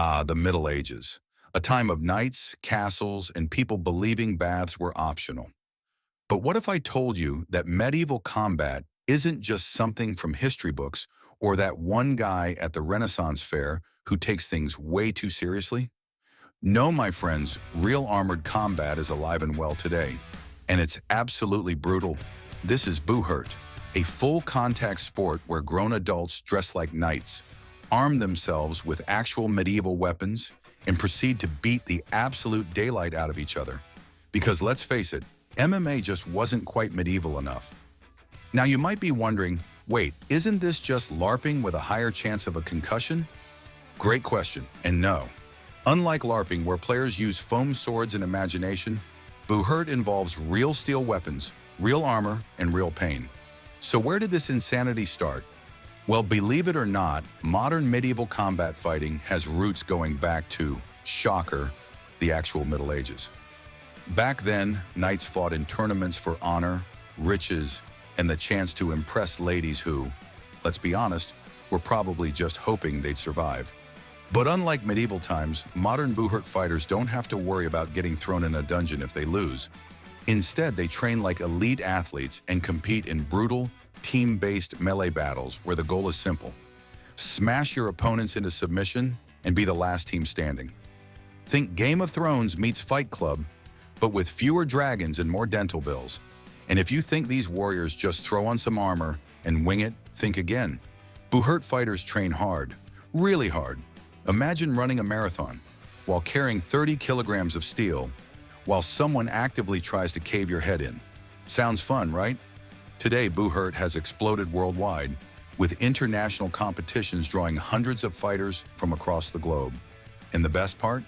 Ah, the Middle Ages. A time of knights, castles, and people believing baths were optional. But what if I told you that medieval combat isn't just something from history books or that one guy at the Renaissance fair who takes things way too seriously? No, my friends, real armored combat is alive and well today. And it's absolutely brutal. This is Buhurt, a full contact sport where grown adults dress like knights, arm themselves with actual medieval weapons, and proceed to beat the absolute daylight out of each other. Because let's face it, MMA just wasn't quite medieval enough. Now you might be wondering, wait, isn't this just LARPing with a higher chance of a concussion? Great question, and no. Unlike LARPing, where players use foam swords and imagination, Buhurt involves real steel weapons, real armor, and real pain. So where did this insanity start? Well, believe it or not, modern medieval combat fighting has roots going back to, shocker, the actual Middle Ages. Back then, knights fought in tournaments for honor, riches, and the chance to impress ladies who, let's be honest, were probably just hoping they'd survive. But unlike medieval times, modern Buhurt fighters don't have to worry about getting thrown in a dungeon if they lose. Instead, they train like elite athletes and compete in brutal, team-based melee battles where the goal is simple: smash your opponents into submission and be the last team standing. Think Game of Thrones meets Fight Club, but with fewer dragons and more dental bills. And if you think these warriors just throw on some armor and wing it, think again. Buhurt fighters train hard, really hard. Imagine running a marathon while carrying 30 kilograms of steel while someone actively tries to cave your head in. Sounds fun, right? Today, Buhurt has exploded worldwide, with international competitions drawing hundreds of fighters from across the globe. And the best part?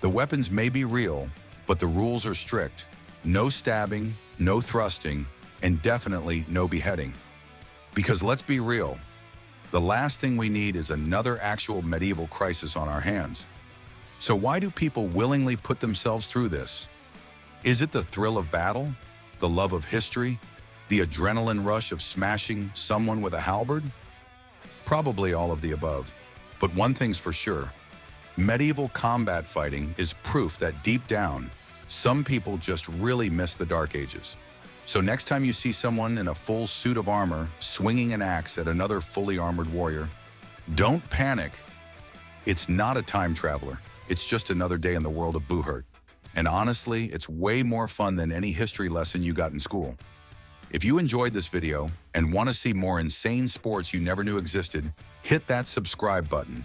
The weapons may be real, but the rules are strict. No stabbing, no thrusting, and definitely no beheading. Because let's be real, the last thing we need is another actual medieval crisis on our hands. So why do people willingly put themselves through this? Is it the thrill of battle, the love of history, the adrenaline rush of smashing someone with a halberd? Probably all of the above. But one thing's for sure, medieval combat fighting is proof that deep down, some people just really miss the Dark Ages. So next time you see someone in a full suit of armor swinging an axe at another fully armored warrior, don't panic. It's not a time traveler. It's just another day in the world of Buhurt. And honestly, it's way more fun than any history lesson you got in school. If you enjoyed this video and want to see more insane sports you never knew existed, hit that subscribe button.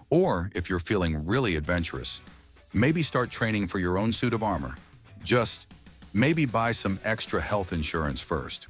Or if you're feeling really adventurous, maybe start training for your own suit of armor. Just maybe buy some extra health insurance first.